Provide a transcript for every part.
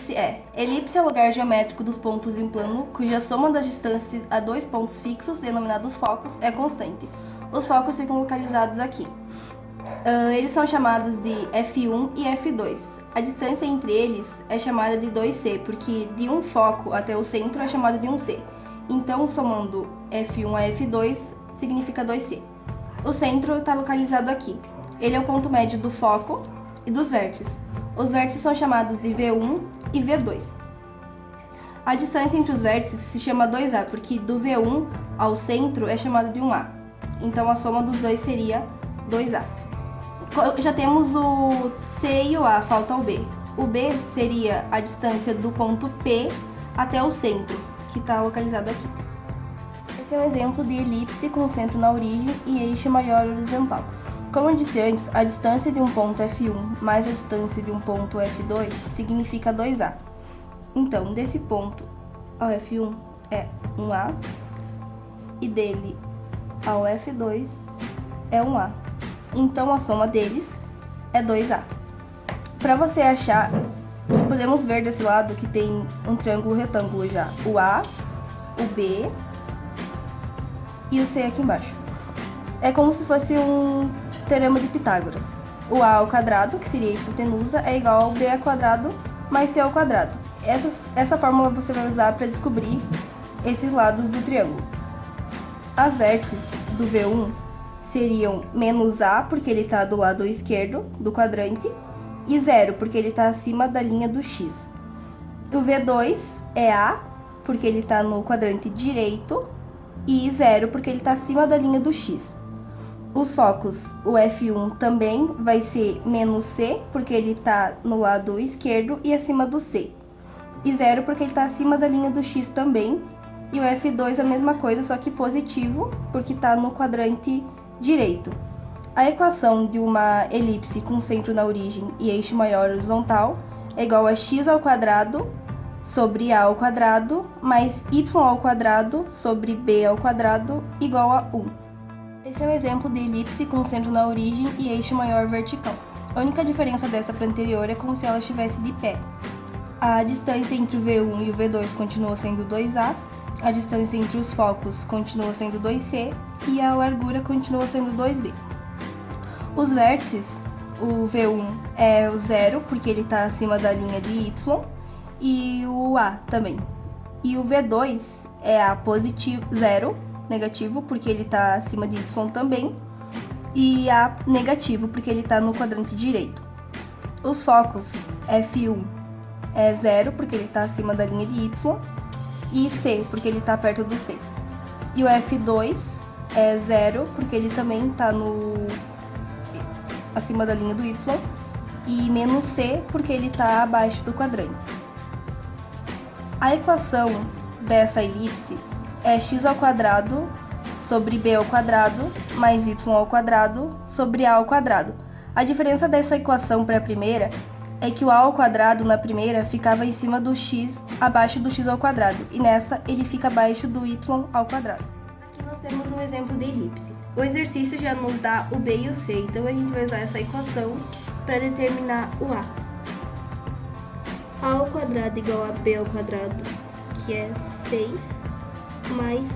elipse é: elipse é o lugar geométrico dos pontos em um plano cuja soma das distâncias a dois pontos fixos, denominados focos, é constante. Os focos ficam localizados aqui. Eles são chamados de F1 e F2. A distância entre eles é chamada de 2C, porque de um foco até o centro é chamada de 1C. Então, somando F1 a F2, significa 2C. O centro está localizado aqui. Ele é o ponto médio do foco e dos vértices. Os vértices são chamados de V1 e V2. A distância entre os vértices se chama 2A, porque do V1 ao centro é chamado de 1A. Então, a soma dos dois seria 2A. Já temos o C e o A, falta o B. O B seria a distância do ponto P até o centro, que está localizado aqui. Esse é um exemplo de elipse com centro na origem e eixo maior horizontal. Como eu disse antes, a distância de um ponto F1 mais a distância de um ponto F2 significa 2A. Então, desse ponto ao F1 é 1A e dele ao F2 é 1A. Então, a soma deles é 2A. Para você achar, podemos ver desse lado que tem um triângulo retângulo já. O A, o B e o C aqui embaixo. É como se fosse um teorema de Pitágoras. O A ao quadrado, que seria a hipotenusa, é igual ao B ao quadrado mais C ao quadrado. Essa fórmula você vai usar para descobrir esses lados do triângulo. As vértices do V1 seriam menos A, porque ele está do lado esquerdo do quadrante, e 0, porque ele está acima da linha do X. O V2 é A, porque ele está no quadrante direito, e 0, porque ele está acima da linha do X. Os focos, o F1 também vai ser menos C, porque ele está no lado esquerdo e acima do C. E 0, porque ele está acima da linha do X também. E o F2 é a mesma coisa, só que positivo, porque está no quadrante direito. A equação de uma elipse com centro na origem e eixo maior horizontal é igual a x ao quadrado sobre a ao quadrado mais y ao quadrado sobre b ao quadrado igual a 1. Esse é um exemplo de elipse com centro na origem e eixo maior vertical. A única diferença dessa para a anterior é como se ela estivesse de pé. A distância entre o V1 e o V2 continua sendo 2A, a distância entre os focos continua sendo 2C e a largura continua sendo 2B. Os vértices, o V1 é o 0, porque ele está acima da linha de Y, e o A também. E o V2 é A positivo, 0, negativo, porque ele está acima de Y também, e A negativo, porque ele está no quadrante direito. Os focos, F1 é 0, porque ele está acima da linha de Y, e C, porque ele está perto do C. E o F2 é 0, porque ele também está acima da linha do Y, e menos C, porque ele está abaixo do quadrante. A equação dessa elipse é x ao quadrado sobre b ao quadrado mais y ao quadrado sobre a ao quadrado. A diferença dessa equação para a primeira é que o a ao quadrado na primeira ficava em cima do x, abaixo do x ao quadrado, e nessa ele fica abaixo do y ao quadrado. Aqui nós temos um exemplo de elipse. O exercício já nos dá o b e o c, então a gente vai usar essa equação para determinar o a. A ao quadrado igual a b ao quadrado, que é 6, mais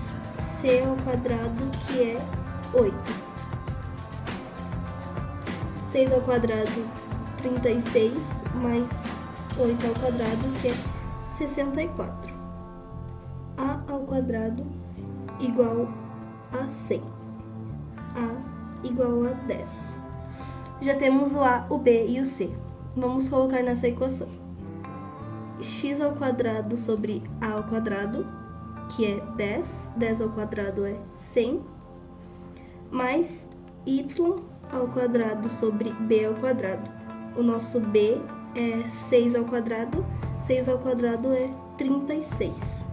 c ao quadrado, que é 8. 6 ao quadrado, 36, mais 8 ao quadrado, que é 64. A ao quadrado igual a 100. A igual a 10. Já temos o A, o B e o C. Vamos colocar nessa equação. X ao quadrado sobre A ao quadrado, que é 10. 10 ao quadrado é 100. Mais Y ao quadrado sobre B ao quadrado. O nosso B é 6 ao quadrado. 6 ao quadrado é 36.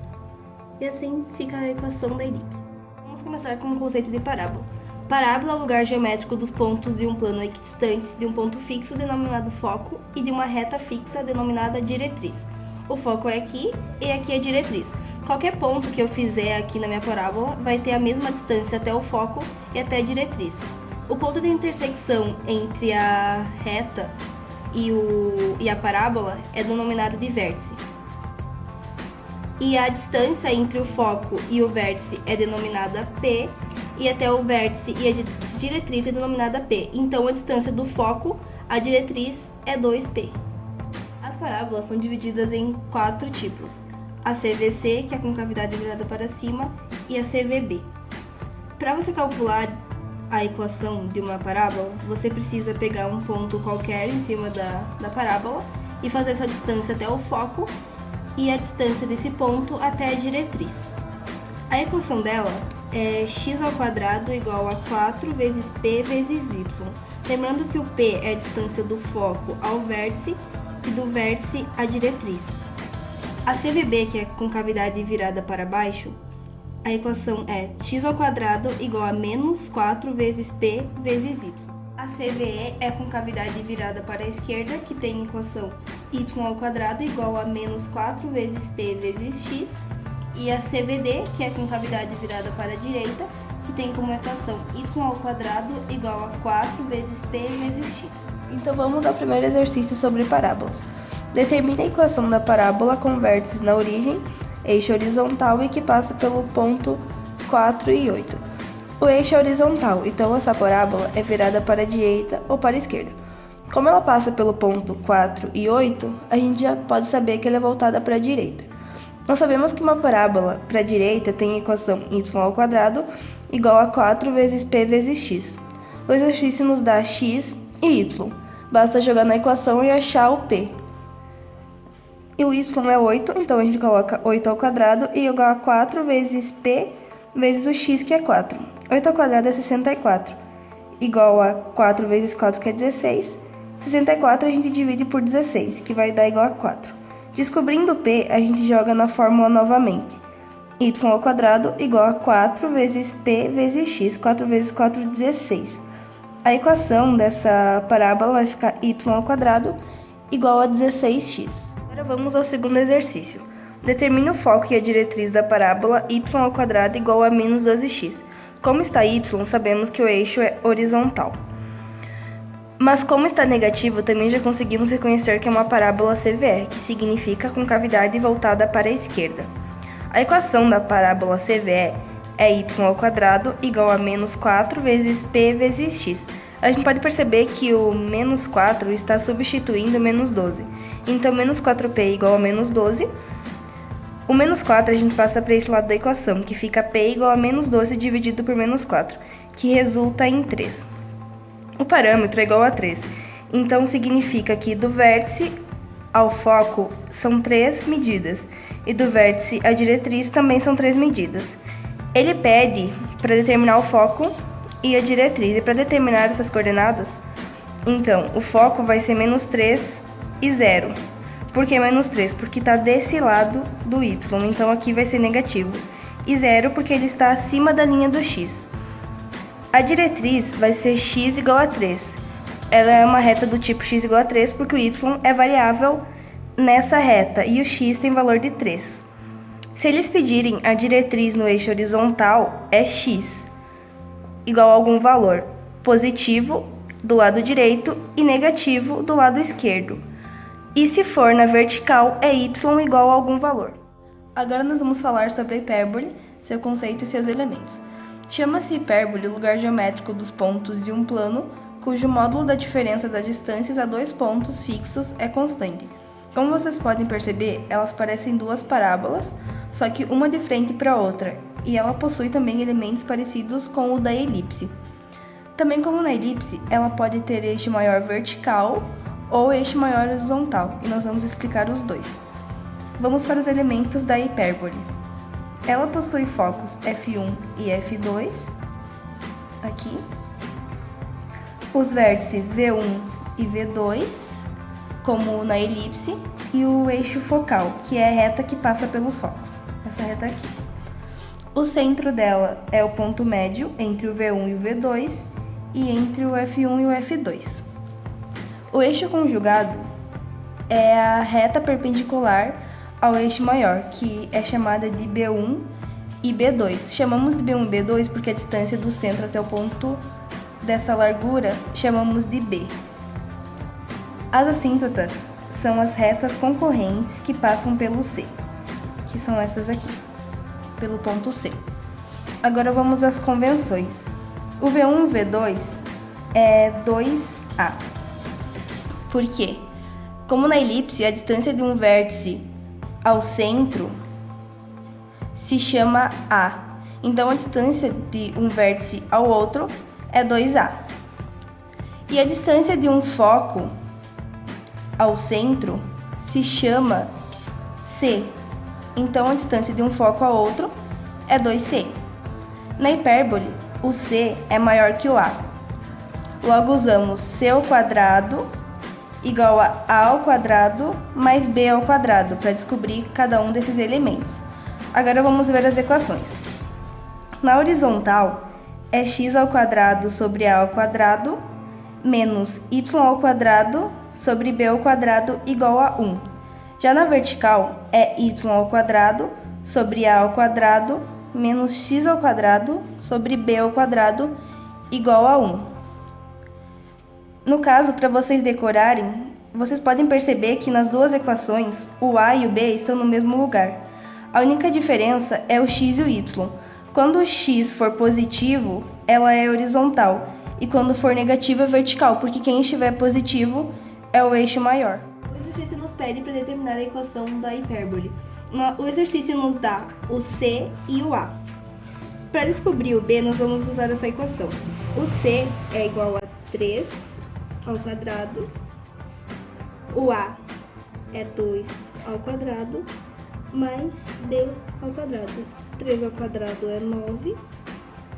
E assim fica a equação da elipse. Vamos começar com o conceito de parábola. Parábola é o lugar geométrico dos pontos de um plano equidistantes de um ponto fixo denominado foco e de uma reta fixa denominada diretriz. O foco é aqui e aqui é a diretriz. Qualquer ponto que eu fizer aqui na minha parábola vai ter a mesma distância até o foco e até a diretriz. O ponto de intersecção entre a reta e a parábola é denominada de vértice. E a distância entre o foco e o vértice é denominada P, e até o vértice e a diretriz é denominada P. Então, a distância do foco à diretriz é 2P. As parábolas são divididas em 4 tipos: a CVC, que é a concavidade virada para cima, e a CVB. Para você calcular a equação de uma parábola, você precisa pegar um ponto qualquer em cima da parábola e fazer sua distância até o foco e a distância desse ponto até a diretriz. A equação dela é x² igual a 4 vezes p vezes y. Lembrando que o p é a distância do foco ao vértice e do vértice à diretriz. A CVB, que é concavidade virada para baixo, a equação é x² igual a menos 4 vezes p vezes y. A CVE é a concavidade virada para a esquerda, que tem a equação y² igual a menos 4 vezes p vezes x. E a CVD, que é a concavidade virada para a direita, que tem como equação y² igual a 4 vezes p vezes x. Então vamos ao primeiro exercício sobre parábolas. Determine a equação da parábola com vértices na origem, eixo horizontal e que passa pelo ponto 4 e 8. O eixo é horizontal, então essa parábola é virada para a direita ou para a esquerda. Como ela passa pelo ponto 4 e 8, a gente já pode saber que ela é voltada para a direita. Nós sabemos que uma parábola para a direita tem a equação y² igual a 4 vezes p vezes x. O exercício nos dá x e y. Basta jogar na equação e achar o p. E o y é 8, então a gente coloca 8² e igual a 4 vezes p vezes o x, que é 4. 8² é 64, igual a 4 vezes 4, que é 16. 64 a gente divide por 16, que vai dar igual a 4. Descobrindo p, a gente joga na fórmula novamente. Y² igual a 4 vezes p vezes x. 4 vezes 4, 16. A equação dessa parábola vai ficar y² igual a 16x. Agora vamos ao segundo exercício. Determine o foco e a diretriz da parábola y² igual a menos 12x. Como está y, sabemos que o eixo é horizontal. Mas como está negativo, também já conseguimos reconhecer que é uma parábola CVE, que significa concavidade voltada para a esquerda. A equação da parábola CVE é y² igual a menos 4 vezes p vezes x. A gente pode perceber que o menos 4 está substituindo menos 12. Então, menos 4p igual a menos 12. O menos 4 a gente passa para esse lado da equação, que fica p igual a menos 12 dividido por menos 4, que resulta em 3. O parâmetro é igual a 3, então significa que do vértice ao foco são 3 medidas, e do vértice à diretriz também são 3 medidas. Ele pede para determinar o foco e a diretriz, e para determinar essas coordenadas, então o foco vai ser menos 3 e 0. Por que menos 3? Porque está desse lado do y, então aqui vai ser negativo. E 0 porque ele está acima da linha do x. A diretriz vai ser x igual a 3. Ela é uma reta do tipo x igual a 3 porque o y é variável nessa reta e o x tem valor de 3. Se eles pedirem a diretriz no eixo horizontal, é x igual a algum valor positivo do lado direito e negativo do lado esquerdo. E se for na vertical, é y igual a algum valor. Agora nós vamos falar sobre a hipérbole, seu conceito e seus elementos. Chama-se hipérbole o lugar geométrico dos pontos de um plano, cujo módulo da diferença das distâncias a dois pontos fixos é constante. Como vocês podem perceber, elas parecem duas parábolas, só que uma de frente para a outra, e ela possui também elementos parecidos com o da elipse. Também como na elipse, ela pode ter eixo maior vertical ou eixo maior horizontal, e nós vamos explicar os dois. Vamos para os elementos da hipérbole. Ela possui focos F1 e F2, aqui. Os vértices V1 e V2, como na elipse, e o eixo focal, que é a reta que passa pelos focos, essa reta aqui. O centro dela é o ponto médio entre o V1 e o V2, e entre o F1 e o F2. O eixo conjugado é a reta perpendicular ao eixo maior, que é chamada de B1 e B2. Chamamos de B1 e B2 porque a distância do centro até o ponto dessa largura chamamos de B. As assíntotas são as retas concorrentes que passam pelo C, que são essas aqui, pelo ponto C. Agora vamos às convenções. O V1 e o V2 é 2A. Por quê? Como na elipse, a distância de um vértice ao centro se chama A. Então, a distância de um vértice ao outro é 2A. E a distância de um foco ao centro se chama C. Então, a distância de um foco ao outro é 2C. Na hipérbole, o C é maior que o A. Logo, usamos C ao quadrado igual a A ao quadrado mais B ao quadrado para descobrir cada um desses elementos. Agora vamos ver as equações. Na horizontal, é x ao quadrado sobre A ao quadrado menos y ao quadrado sobre B ao quadrado igual a 1. Já na vertical, é y ao quadrado sobre A ao quadrado menos x ao quadrado sobre B ao quadrado igual a 1. No caso, para vocês decorarem, vocês podem perceber que nas duas equações, o A e o B estão no mesmo lugar. A única diferença é o x e o y. Quando o x for positivo, ela é horizontal, e quando for negativo é vertical, porque quem estiver positivo é o eixo maior. O exercício nos pede para determinar a equação da hipérbole. O exercício nos dá o C e o A. Para descobrir o B, nós vamos usar essa equação. O C é igual a 3 ao quadrado, o A é 2 ao quadrado, mais B ao quadrado. 3 ao quadrado é 9,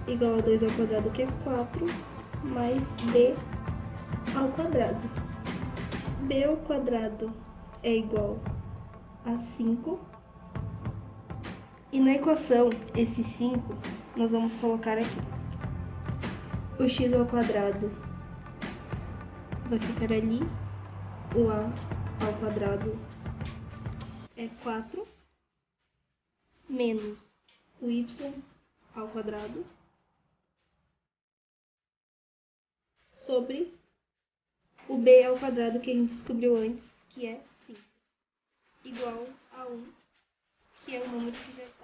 igual a 2 ao quadrado, que é 4, mais B ao quadrado. B ao quadrado é igual a 5. E na equação, esse 5, nós vamos colocar aqui. O x ao quadrado vai ficar ali. O A ao quadrado é 4. Menos o y ao quadrado sobre o b ao quadrado que a gente descobriu antes, que é 5, igual a 1, que é o número que já está